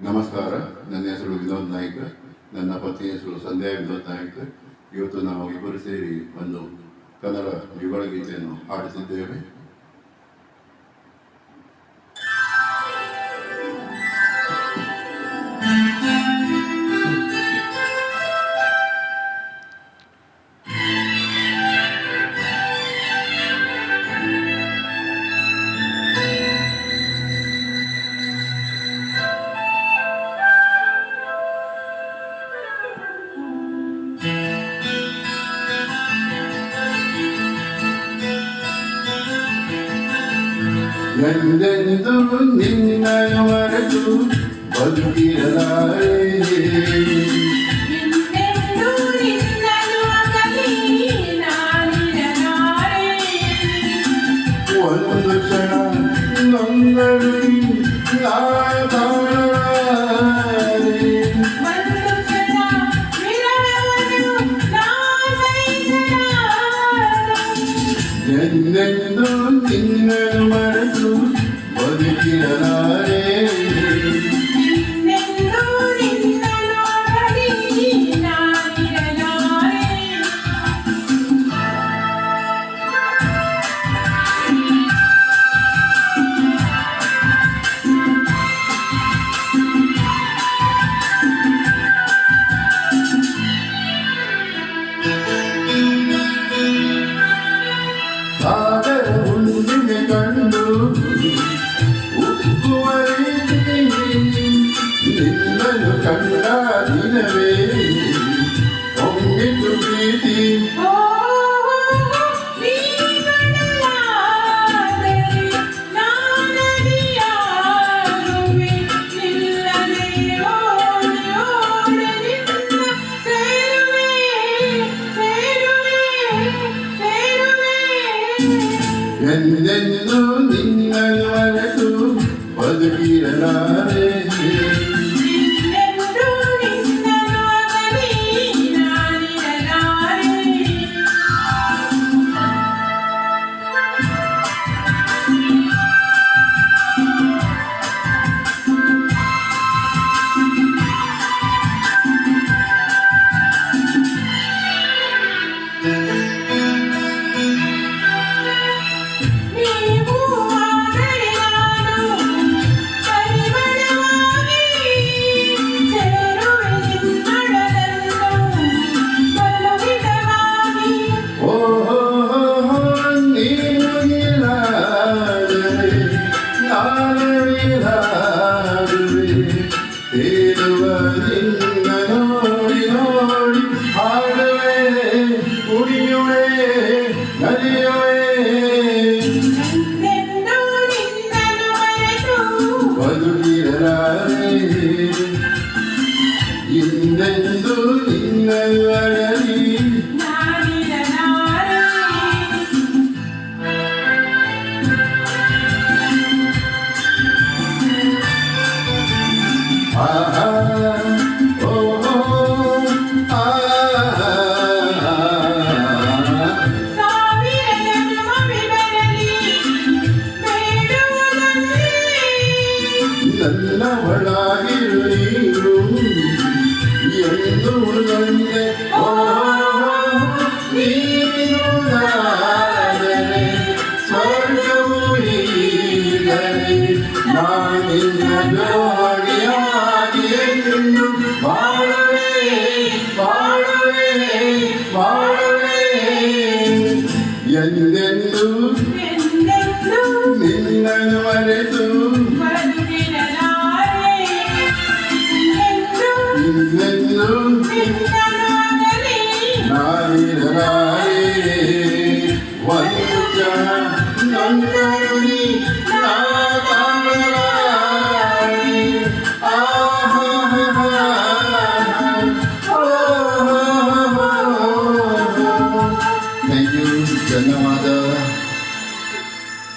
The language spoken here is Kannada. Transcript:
ನಮಸ್ಕಾರ. ನನ್ನ ಹೆಸರು ವಿನೋದ್ ನಾಯ್ಕ, ನನ್ನ ಪತ್ನಿ ಹೆಸರು ಸಂಧ್ಯಾ ವಿನೋದ್ ನಾಯ್ಕ. ಇವತ್ತು ನಾವು ಇಬ್ಬರು ಸೇರಿ ಒಂದು ಕನ್ನಡ ಯುಗಳ ಗೀತೆಯನ್ನು ಹಾಡುತ್ತಿದ್ದೇವೆ. ಎಂದೆಂದು ನಿನ್ನಯ ಮರೆತು ಬದುಕಿರಲಾರೆ, ಒಂದು ಕ್ಷಣ ನೊಂದರು ಎಂದೆಂದು ನಿನ್ನಯ ಮರೆತು ಬದುಕಿರಲಾರೆ. ಸಾಗರ ಹುಣ್ಣಿಮೆ ಕಂಡು ಉಕ್ಕುವ ರೀತಿ ನಿನ್ನನ್ನು ಕಂಡ ದಿನವೇ ಹೊಂಗಿತು ಪ್ರೀತಿ. ಎಂದೆಂದು ನಿನ್ನನ್ನು ಮರೆತು ಬದುಕಿರಲಾರೆ. ನೋಡಿ ನೋಡಿ ಹಾಡುವೆ, ಕುಡಿಯುವೆ, ನಲಿಯುವೆ, ಬದುಕಿರಲಾರೆ. ಇನ್ನೆಂದು ನಿನ್ನವರಲ್ಲಿ ನನ್ನವಳಾಗಿರು ನೀರು ಎಂದು ಉಳಿದಂತೆ.